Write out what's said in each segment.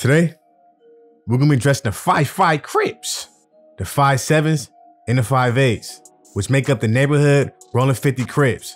Today, we're gonna be addressing the five Crips, the 5'7s, and the 5'8s, which make up the Neighborhood Rollin 50 Crips.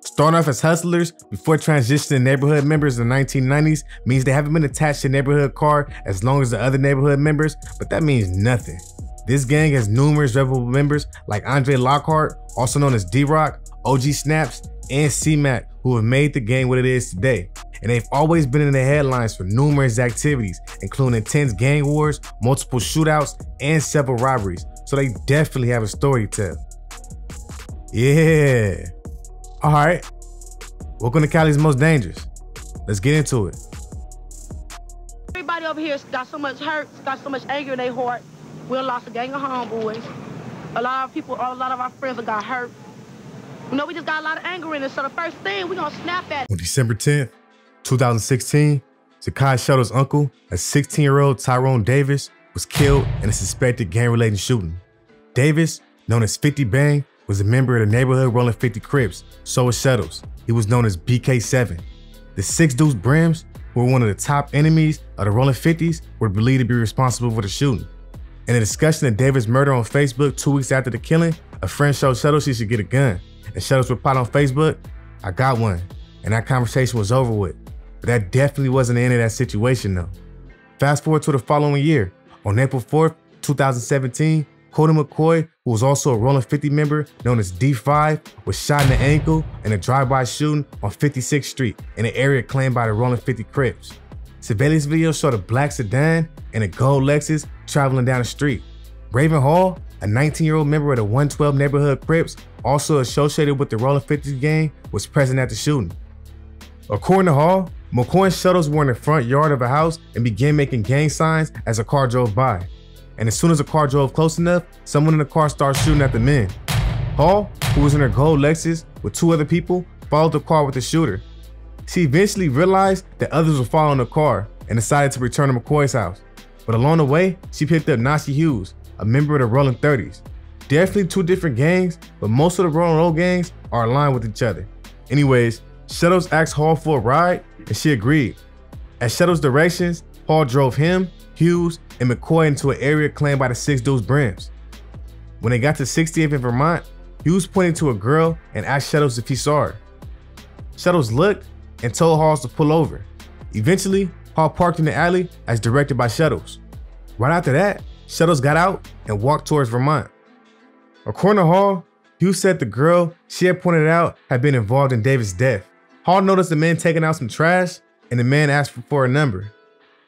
Starting off as hustlers before transitioning to neighborhood members in the 1990s means they haven't been attached to a neighborhood car as long as the other neighborhood members, but that means nothing. This gang has numerous reputable members like Andre Lockhart, also known as D-Rock, OG Snaps, and C-Mac, who have made the gang what it is today. And they've always been in the headlines for numerous activities, including intense gang wars, multiple shootouts, and several robberies. So they definitely have a story to tell. Yeah. All right. Welcome to Cali's Most Dangerous. Let's get into it. Everybody over here got so much hurt, got so much anger in their heart. We lost a gang of homeboys. A lot of our friends got hurt. You know, we just got a lot of anger in us. So the first thing, we're gonna snap at it. On December 10th, 2016, Zakai Shuttle's uncle, a 16-year-old Tyrone Davis, was killed in a suspected gang-related shooting. Davis, known as 50 Bang, was a member of the Neighborhood Rollin 50 Crips, so was Shuttles. He was known as BK7. The Six Deuce Brims, who were one of the top enemies of the Rollin 50s, were believed to be responsible for the shooting. In a discussion of Davis' murder on Facebook 2 weeks after the killing, a friend showed Shuttles she should get a gun. And Shuttles replied on Facebook, "I got one." And that conversation was over with. But that definitely wasn't the end of that situation though. Fast forward to the following year. On April 4th, 2017, Cody McCoy, who was also a Rollin 50 member known as D5, was shot in the ankle in a drive-by shooting on 56th Street in an area claimed by the Rollin 50 Crips. Surveillance video showed a black sedan and a gold Lexus traveling down the street. Raven Hall, a 19-year-old member of the 112 Neighborhood Crips, also associated with the Rollin 50 gang, was present at the shooting. According to Hall, McCoy and Shuttles were in the front yard of a house and began making gang signs as a car drove by. And as soon as the car drove close enough, someone in the car started shooting at the men. Hall, who was in her gold Lexus with two other people, followed the car with the shooter. She eventually realized that others were following the car and decided to return to McCoy's house. But along the way, she picked up Nasty Hughes, a member of the Rollin 30s. Definitely two different gangs, but most of the Rollin old gangs are aligned with each other. Anyways, Shuttles asked Hall for a ride, and she agreed. At Shuttles' directions, Hall drove him, Hughes, and McCoy into an area claimed by the Six Deuce Brims. When they got to 60th in Vermont, Hughes pointed to a girl and asked Shuttles if he saw her. Shuttles looked and told Hall to pull over. Eventually, Hall parked in the alley as directed by Shuttles. Right after that, Shuttles got out and walked towards Vermont. According to Hall, Hughes said the girl she had pointed out had been involved in Davis' death. Hall noticed the man taking out some trash and the man asked for a number,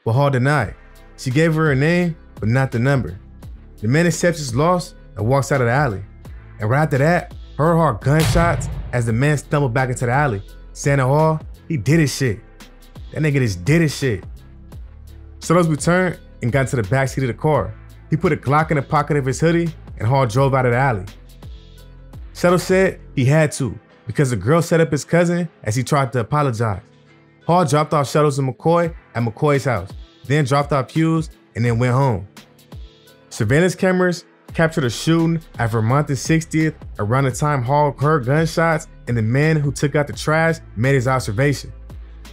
but Hall denied. She gave her name, but not the number. The man accepts his loss and walks out of the alley. And right after that, heard hard gunshots as the man stumbled back into the alley, saying to Hall, he did his shit. That nigga just did his shit. Shuttles returned and got into the backseat of the car. He put a Glock in the pocket of his hoodie and Hall drove out of the alley. Shuttles said he had to because the girl set up his cousin as he tried to apologize. Hall dropped off Shuttles and McCoy at McCoy's house, then dropped off Hughes and then went home. Surveillance cameras captured a shooting at Vermont and 60th around the time Hall heard gunshots and the man who took out the trash made his observation.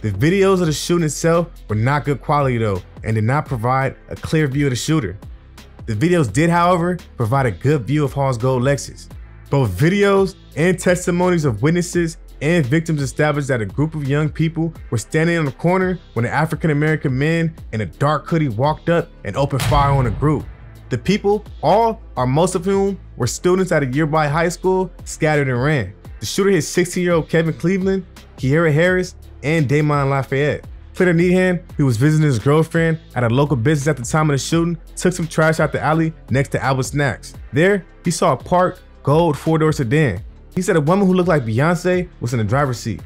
The videos of the shooting itself were not good quality though and did not provide a clear view of the shooter. The videos did, however, provide a good view of Hall's gold Lexus. Both videos and testimonies of witnesses and victims established that a group of young people were standing on the corner when an African-American man in a dark hoodie walked up and opened fire on the group. The people, all or most of whom were students at a nearby high school, scattered and ran. The shooter hit 16-year-old Kevin Cleveland, Kiera Harris, and Damon Lafayette. Flitter Nehan, who was visiting his girlfriend at a local business at the time of the shooting, took some trash out the alley next to Albert Snacks. There, he saw a parked gold four-door sedan. He said a woman who looked like Beyonce was in the driver's seat.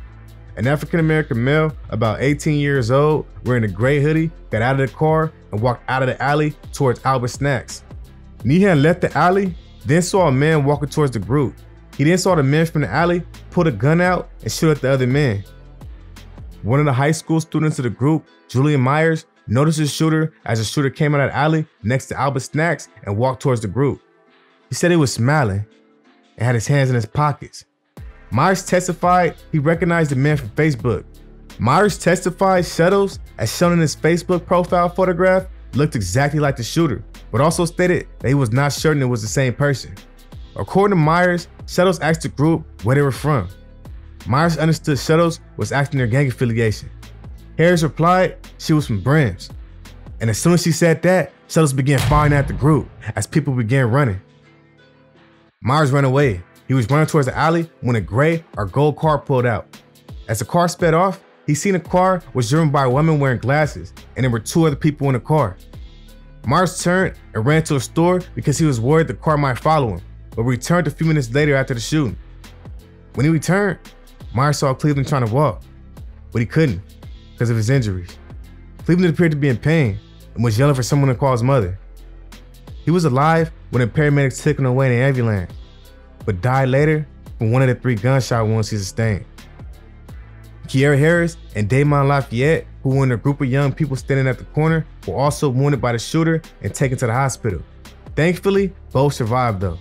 An African-American male, about 18 years old, wearing a gray hoodie, got out of the car and walked out of the alley towards Albert Snacks. Nehan left the alley, then saw a man walking towards the group. He then saw the man from the alley pull a gun out and shoot at the other man. One of the high school students of the group, Julian Myers, noticed the shooter as the shooter came out of the alley next to Albert Snacks and walked towards the group. He said he was smiling and had his hands in his pockets. Myers testified he recognized the man from Facebook. Myers testified Shuttles, as shown in his Facebook profile photograph, looked exactly like the shooter, but also stated that he was not certain it was the same person. According to Myers, Shuttles asked the group where they were from. Myers understood Shuttles was asking their gang affiliation. Harris replied she was from Brims. And as soon as she said that, Shuttles began firing at the group as people began running. Myers ran away. He was running towards the alley when a gray or gold car pulled out. As the car sped off, he seen a car was driven by a woman wearing glasses, and there were 2 other people in the car. Myers turned and ran to a store because he was worried the car might follow him, but returned a few minutes later after the shooting. When he returned, Myers saw Cleveland trying to walk, but he couldn't because of his injuries. Cleveland appeared to be in pain and was yelling for someone to call his mother. He was alive when the paramedics took him away in an ambulance, but died later from one of the 3 gunshot wounds he sustained. Kiera Harris and Damon Lafayette, who were in a group of young people standing at the corner, were also wounded by the shooter and taken to the hospital. Thankfully, both survived though.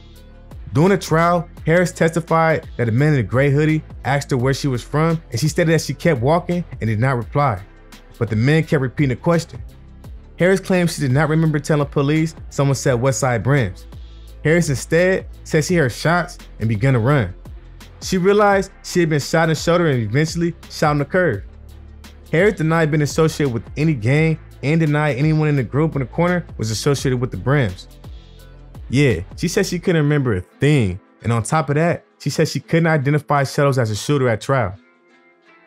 During the trial, Harris testified that the man in the gray hoodie asked her where she was from, and she stated that she kept walking and did not reply. But the man kept repeating the question. Harris claimed she did not remember telling police someone said Westside Brims. Harris instead said she heard shots and began to run. She realized she had been shot in the shoulder and eventually shot on the curve. Harris denied being associated with any gang and denied anyone in the group in the corner was associated with the Brims. Yeah, she said she couldn't remember a thing, and on top of that, she said she couldn't identify Shuttles as a shooter at trial.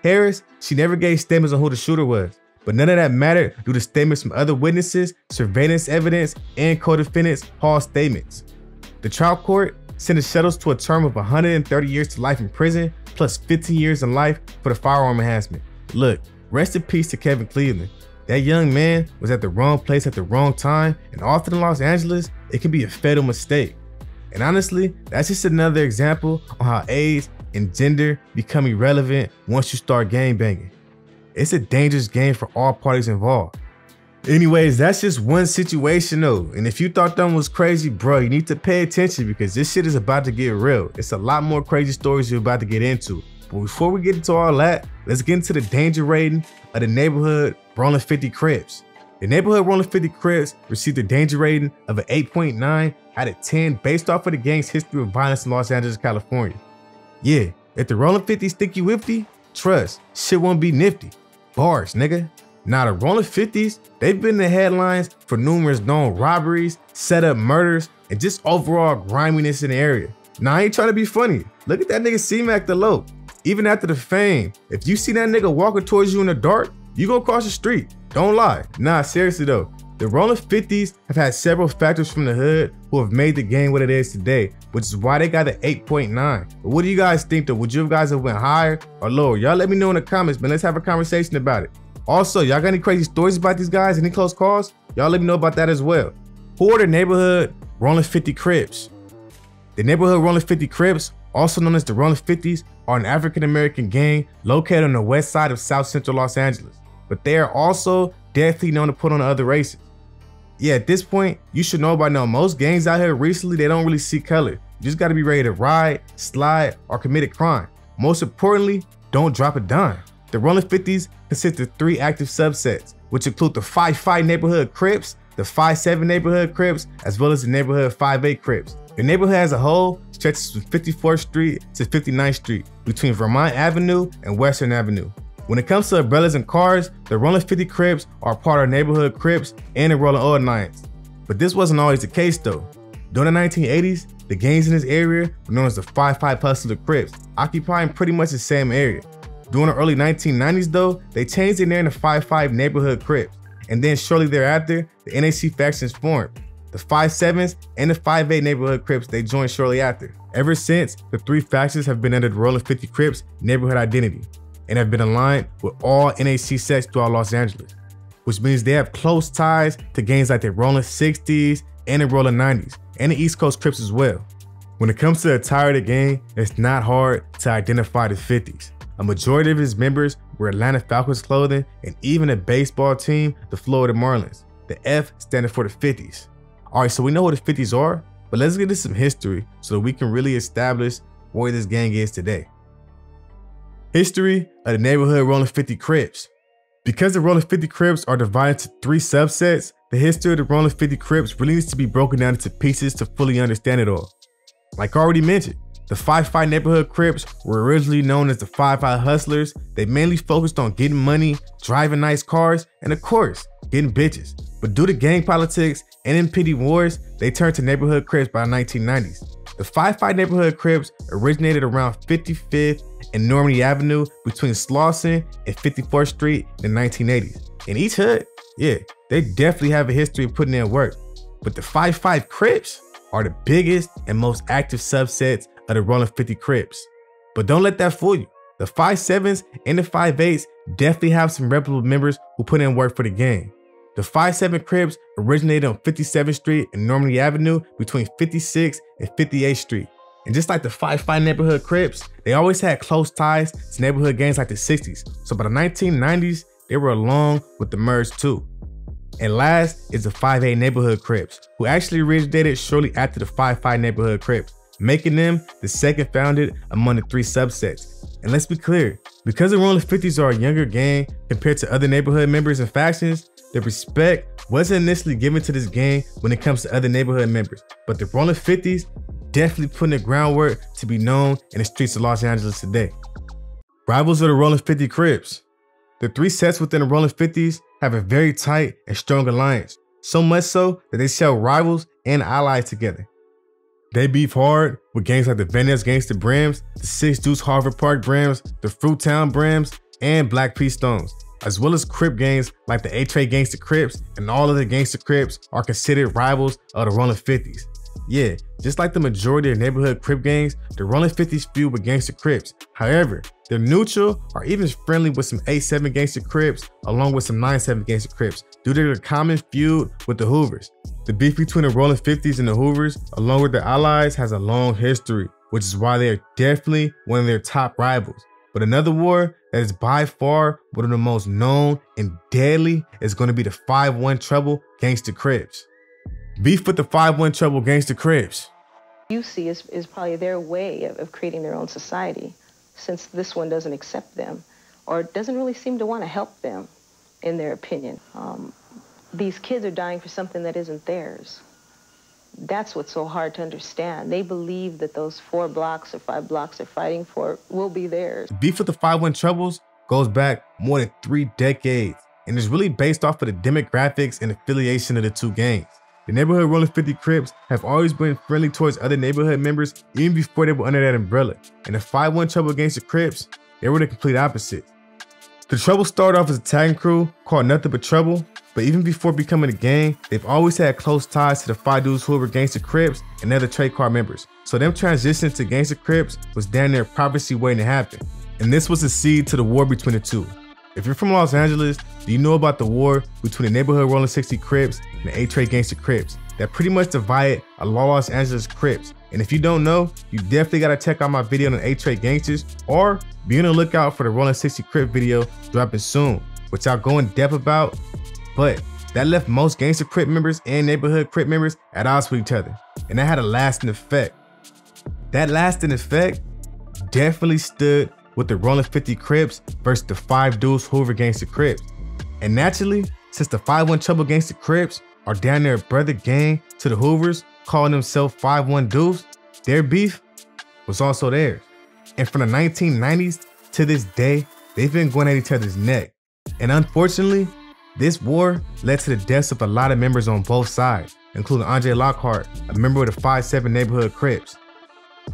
Harris, she never gave statements on who the shooter was, but none of that mattered due to statements from other witnesses, surveillance evidence, and co-defendants' Hall statements. The trial court sentenced Shuttles to a term of 130 years to life in prison, plus 15 years in life for the firearm enhancement. Look, rest in peace to Kevin Cleveland. That young man was at the wrong place at the wrong time, and often in Los Angeles, it can be a fatal mistake. And honestly, that's just another example on how age and gender become irrelevant once you start gangbanging. It's a dangerous game for all parties involved. Anyways, that's just one situation though, and if you thought that one was crazy, bro, you need to pay attention because this shit is about to get real. It's a lot more crazy stories you're about to get into. But before we get into all that, let's get into the danger rating of the Neighborhood Rollin 50 Crips. The Neighborhood Rollin 50 Crips received a danger rating of an 8.9 out of 10 based off of the gang's history of violence in Los Angeles, California. Yeah, if the Rollin 50s think you whifty, trust, shit won't be nifty. Bars, nigga. Now the Rollin 50s, they've been in the headlines for numerous known robberies, set-up murders, and just overall griminess in the area. Now I ain't trying to be funny. Look at that nigga C-Mac the Lope. Even after the fame, if you see that nigga walking towards you in the dark, you go cross the street. Don't lie. Nah, seriously though. The Rollin 50s have had several factors from the hood who have made the game what it is today, which is why they got an 8.9. But what do you guys think though? Would you guys have went higher or lower? Y'all let me know in the comments, man. Let's have a conversation about it. Also, y'all got any crazy stories about these guys? Any close calls? Y'all let me know about that as well. Who are the Neighborhood Rollin 50 Crips? The Neighborhood Rollin 50 Crips, also known as the Rollin 50s, are an African-American gang located on the west side of South Central Los Angeles. But they are also definitely known to put on the other races. Yeah, at this point, you should know by now, most gangs out here recently, they don't really see color. You just gotta be ready to ride, slide, or commit a crime. Most importantly, don't drop a dime. The Rollin 50s consist of 3 active subsets, which include the 5-5 Neighborhood Crips, the 5-7 Neighborhood Crips, as well as the Neighborhood 5-8 Crips. The neighborhood as a whole stretches from 54th Street to 59th Street, between Vermont Avenue and Western Avenue. When it comes to umbrellas and cars, the Rollin 50 Crips are part of Neighborhood Crips and the Rollin Alliance. But this wasn't always the case though. During the 1980s, the gangs in this area were known as the 5-5 Hustler Crips, occupying pretty much the same area. During the early 1990s though, they changed their name to 5-5 Neighborhood Crips, and then shortly thereafter, the NAC factions formed. The 5-7s and the 5-8 Neighborhood Crips, they joined shortly after. Ever since, the 3 factions have been under the Rollin 50 Crips neighborhood identity, and have been aligned with all NAC sets throughout Los Angeles, which means they have close ties to gangs like the Rollin 60s and the Rollin 90s, and the East Coast Crips as well. When it comes to the attire of the gang, it's not hard to identify the 50s. A majority of its members wear Atlanta Falcons clothing, and even a baseball team, the Florida Marlins. The F standing for the 50s. Alright, so we know what the 50s are, but let's get into some history so that we can really establish where this gang is today. History of the Neighborhood Rollin 50 Crips. Because the Rollin 50 Crips are divided into 3 subsets, the history of the Rollin 50 Crips really needs to be broken down into pieces to fully understand it all. Like already mentioned, the 5-5 Neighborhood Crips were originally known as the 5-5 Hustlers. They mainly focused on getting money, driving nice cars, and of course, getting bitches. But due to gang politics and impending wars, they turned to Neighborhood Crips by the 1990s. The 5-5 Neighborhood Crips originated around 55th and Normandy Avenue between Slauson and 54th Street in the 1980s. In each hood, yeah, they definitely have a history of putting in work. But the 5-5 Crips are the biggest and most active subsets of the Rollin 50 Crips. But don't let that fool you. The 5-7s and the 5-8s definitely have some reputable members who put in work for the gang. The 5-7 Crips originated on 57th Street and Normandy Avenue between 56th and 58th Street. And just like the 5-5 Neighborhood Crips, they always had close ties to neighborhood gangs like the 60s. So by the 1990s, they were along with the merge too. And last is the 5-8 Neighborhood Crips, who actually originated shortly after the 5-5 Neighborhood Crips, making them the second founded among the 3 subsets. And let's be clear, because the Rollin 50s are a younger gang compared to other neighborhood members and factions, the respect wasn't initially given to this gang when it comes to other neighborhood members. But the Rollin 50s definitely putting the groundwork to be known in the streets of Los Angeles today. Rivals of the Rollin 50 Crips. The 3 sets within the Rollin 50s have a very tight and strong alliance, so much so that they share rivals and allies together. They beef hard with gangs like the Van Ness Gangsta Brims, the 6 Deuce Harvard Park Brims, the Fruittown Brims, and Black P Stones, as well as Crip gangs like the A-Tray Gangsta Crips, and all of the Gangsta Crips are considered rivals of the Rollin 50s. Yeah, just like the majority of neighborhood Crip gangs, the Rollin 50s feud with Gangsta Crips. However, they're neutral or even friendly with some 8-7 Gangsta Crips along with some 9-7 Gangsta Crips due to their common feud with the Hoovers. The beef between the Rollin 50s and the Hoovers, along with their allies, has a long history, which is why they are definitely one of their top rivals. But another war that is by far one of the most known and deadly is going to be the 5-1 Trouble Gangsta Crips. Beef with the 5-1 Trouble Gangsta Crips. You see is probably their way of creating their own society, since this one doesn't accept them or doesn't really seem to want to help them, in their opinion. These kids are dying for something that isn't theirs. That's what's so hard to understand. They believe that those 4 blocks or 5 blocks they're fighting for will be theirs. Beef with the 5-1 Troubles goes back more than 3 decades and is really based off of the demographics and affiliation of the 2 gangs. The Neighborhood Rollin 50 Crips have always been friendly towards other neighborhood members even before they were under that umbrella. And the 5-1 Trouble against the Crips, they were the complete opposite. The Trouble started off as a tagging crew called Nothing But Trouble, but even before becoming a gang, they've always had close ties to the 5 Dudes Hoover Gangsta Crips and other trade card members. So them transitioning to Gangsta Crips was down there prophecy waiting to happen. And this was the seed to the war between the 2. If you're from Los Angeles, do you know about the war between the Neighborhood Rollin 60 Crips and the A-Tray Gangsta Crips that pretty much divided a Los Angeles Crips? And if you don't know, you definitely gotta check out my video on the A-Tray Gangsters or be on the lookout for the Rollin 60 Crip video dropping soon, which I'll go in depth about. But that left most Gangsta Crip members and Neighborhood Crip members at odds with each other, and that had a lasting effect. That lasting effect definitely stood with the Rollin 50 Crips versus the 5 Deuce Hoover Gangsta Crips. And naturally, since the 5-1 Trouble Gangsta Crips are down there brother gang to the Hoovers, calling themselves 5-1 Deuce, their beef was also theirs. And from the 1990s to this day, they've been going at each other's neck. And unfortunately, this war led to the deaths of a lot of members on both sides, including Andre Lockhart, a member of the 5-7 Neighborhood Crips.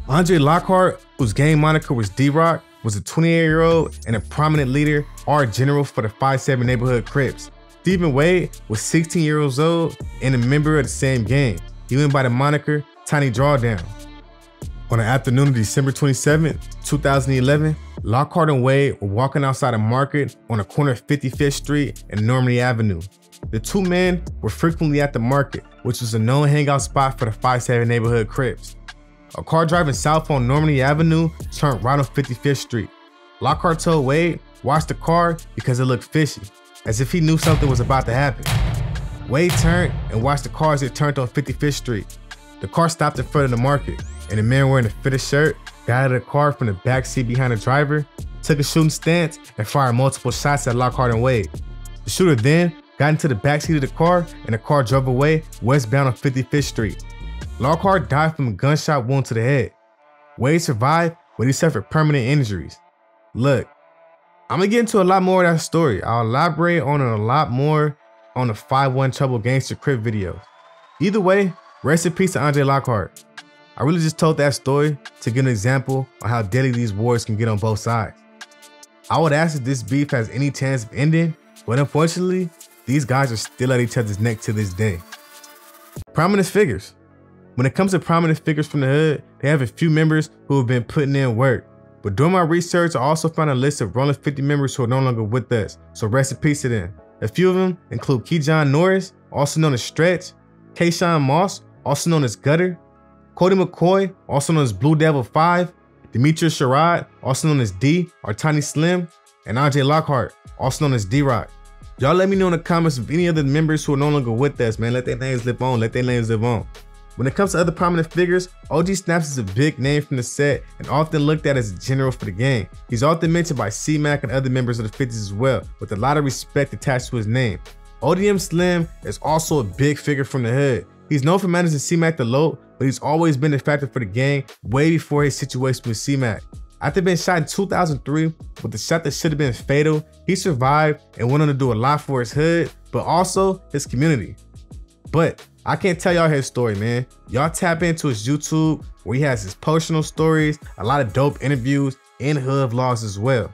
Andre Lockhart, whose gang moniker was D-Rock, was a 28-year-old and a prominent leader or general for the 5-7 Neighborhood Crips. Stephen Wade was 16 years old and a member of the same gang. He went by the moniker Tiny Drawdown. On the afternoon of December 27, 2011, Lockhart and Wade were walking outside a market on the corner of 55th Street and Normandy Avenue. The 2 men were frequently at the market, which was a known hangout spot for the 5-7 Neighborhood Crips. A car driving south on Normandy Avenue turned right on 55th Street. Lockhart told Wade, watch the car because it looked fishy, as if he knew something was about to happen. Wade turned and watched the car as it turned on 55th Street. The car stopped in front of the market, and a man wearing a fitted shirt got out of the car from the back seat behind the driver took a shooting stance, and fired multiple shots at Lockhart and Wade. The shooter then got into the backseat of the car, and the car drove away westbound on 55th Street. Lockhart died from a gunshot wound to the head. Wade survived, but he suffered permanent injuries. Look, I'm gonna get into a lot more of that story. I'll elaborate on it a lot more on the 5-1 Trouble Gangster Crip videos. Either way, rest in peace to Andre Lockhart. I really just told that story to give an example on how deadly these wars can get on both sides. I would ask if this beef has any chance of ending, but unfortunately, these guys are still at each other's neck to this day. Prominent figures. When it comes to prominent figures from the hood, they have a few members who have been putting in work. But during my research, I also found a list of Rollin 50 members who are no longer with us, so rest in peace to them. A few of them include Keyjon Norris, also known as Stretch, Kayshawn Moss, also known as Gutter, Cody McCoy, also known as Blue Devil 5, Demetrius Sherrod, also known as D or Tiny Slim, and Andre Lockhart, also known as D-Rock. Y'all let me know in the comments of any other members who are no longer with us, man. Let their names live on, let their names live on. When it comes to other prominent figures, OG Snaps is a big name from the set and often looked at as a general for the gang. He's often mentioned by C-Mac and other members of the 50s as well, with a lot of respect attached to his name. ODM Slim is also a big figure from the hood. He's known for managing C-Mac the Lope, but he's always been a factor for the gang way before his situation with C-Mac. After being shot in 2003 with a shot that should have been fatal, he survived and went on to do a lot for his hood, but also his community. But I can't tell y'all his story, man. Y'all tap into his YouTube where he has his personal stories, a lot of dope interviews, and hood vlogs as well.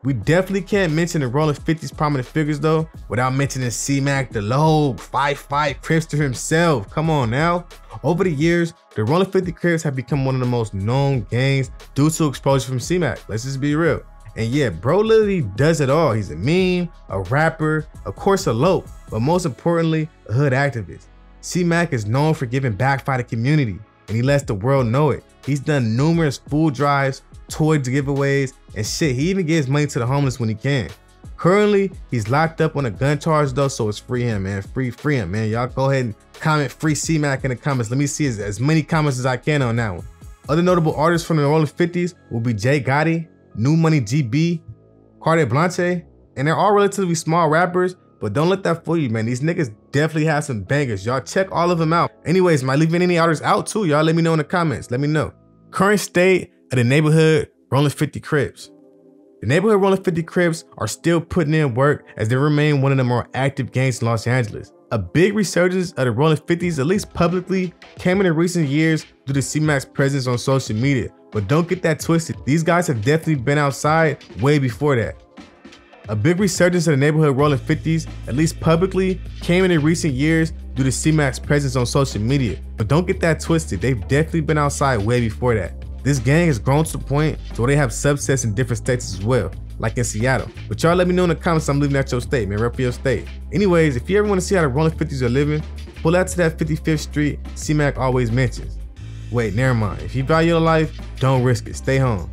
We definitely can't mention the Rollin 50's prominent figures though, without mentioning C-Mac, the Lobe, 5'5" Cripster himself. Come on now. Over the years, the Rollin 50 Crips have become one of the most known gangs due to exposure from C-Mac. Let's just be real. And yeah, bro literally does it all. He's a meme, a rapper, of course a Lope, but most importantly, a hood activist. C-Mac is known for giving back for the community, and he lets the world know it. He's done numerous food drives, toy giveaways, and shit. He even gives money to the homeless when he can. Currently, he's locked up on a gun charge though, so it's free him, man. Free him, man. Y'all go ahead and comment free C-Mac in the comments. Let me see as many comments as I can on that one. Other notable artists from the Rollin 50s will be Jay Gotti, New Money GB, Carter Blanche, and they're all relatively small rappers, but don't let that fool you, man. These niggas definitely have some bangers. Y'all check all of them out. Anyways, am I leaving any artists out too? Y'all let me know in the comments. Let me know. Current state of the Neighborhood Rollin 50 Crips. The Neighborhood Rollin 50 Crips are still putting in work as they remain one of the more active gangs in Los Angeles. A big resurgence of the Rollin 50s, at least publicly, came in recent years due to C-Mac's presence on social media. But don't get that twisted. These guys have definitely been outside way before that. A big resurgence of the Neighborhood Rollin 50s, at least publicly, came in recent years due to C-Mac's presence on social media. But don't get that twisted. They've definitely been outside way before that. This gang has grown to the point to where they have subsets in different states as well, like in Seattle. But y'all let me know in the comments I'm living at your state, man. Rep for your state. Anyways, if you ever want to see how the Rollin 50s are living, pull out to that 55th Street C-Mac always mentions. Wait, never mind. If you value your life, don't risk it. Stay home.